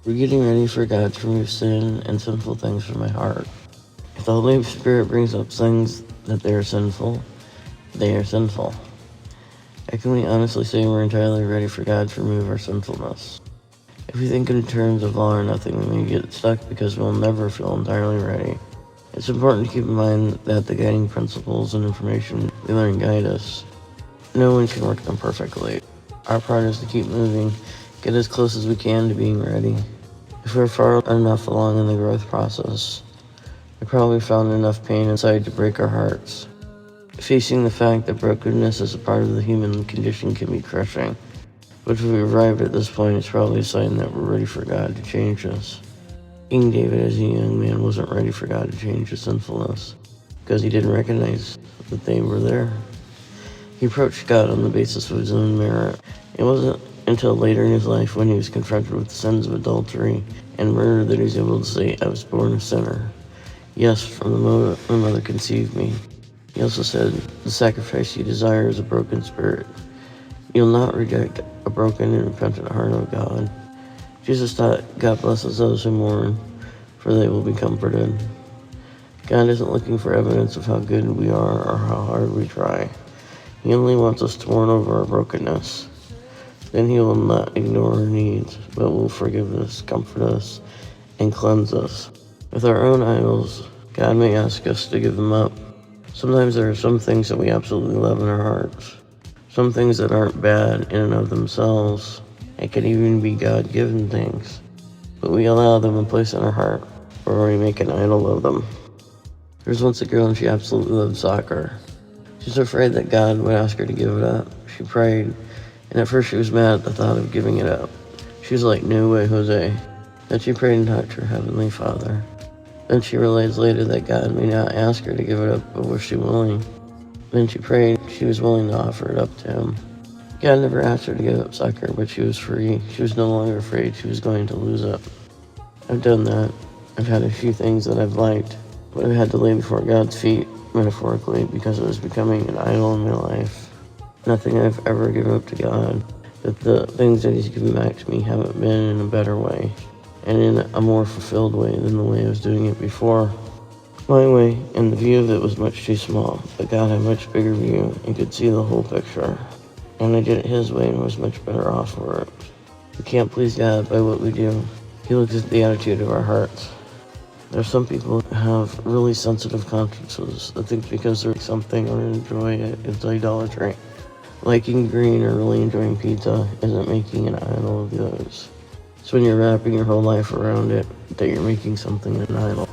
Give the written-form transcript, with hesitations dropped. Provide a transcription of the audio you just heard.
We're getting ready for God to remove sin and sinful things from my heart. If the Holy Spirit brings up things that they are sinful, they are sinful. How can we honestly say we're entirely ready for God to remove our sinfulness? If we think in terms of all or nothing, we may get stuck because we'll never feel entirely ready. It's important to keep in mind that the guiding principles and information we learn guide us. No one can work them perfectly. Our part is to keep moving, get as close as we can to being ready. If we're far enough along in the growth process, we probably found enough pain inside to break our hearts. Facing the fact that brokenness is a part of the human condition can be crushing. But if we arrived at this point, it's probably a sign that we're ready for God to change us. King David, as a young man, wasn't ready for God to change his sinfulness because he didn't recognize that they were there. He approached God on the basis of his own merit. It wasn't until later in his life, when he was confronted with the sins of adultery and murder, that he was able to say, "I was born a sinner. Yes, from the moment my mother conceived me." He also said, "The sacrifice you desire is a broken spirit. You'll not reject a broken and repentant heart, O God." Jesus taught, "God blesses those who mourn, for they will be comforted." God isn't looking for evidence of how good we are or how hard we try. He only wants us to mourn over our brokenness. Then he will not ignore our needs, but will forgive us, comfort us, and cleanse us. With our own idols, God may ask us to give them up. Sometimes there are some things that we absolutely love in our hearts. Some things that aren't bad in and of themselves. It could even be God-given things. But we allow them a place in our heart, or we make an idol of them. There was once a girl and she absolutely loved soccer. She was afraid that God would ask her to give it up. She prayed, and at first she was mad at the thought of giving it up. She was like, "No way, Jose." Then she prayed and talked to her Heavenly Father. Then she realized later that God may not ask her to give it up, but was she willing? Then she prayed she was willing to offer it up to him. God never asked her to give up soccer, but she was free. She was no longer afraid she was going to lose it. I've done that. I've had a few things that I've liked, but I've had to lay before God's feet, metaphorically, because it was becoming an idol in my life. Nothing I've ever given up to God, but the things that he's given back to me haven't been in a better way, and in a more fulfilled way than the way I was doing it before. My way, and the view of it was much too small, but God had a much bigger view and could see the whole picture. And I did it his way and was much better off for it. We can't please God by what we do. He looks at the attitude of our hearts. There are some people who have really sensitive consciences that think because they're something or enjoy it, it's idolatry. Liking green or really enjoying pizza isn't making an idol of those. It's when you're wrapping your whole life around it that you're making something an idol.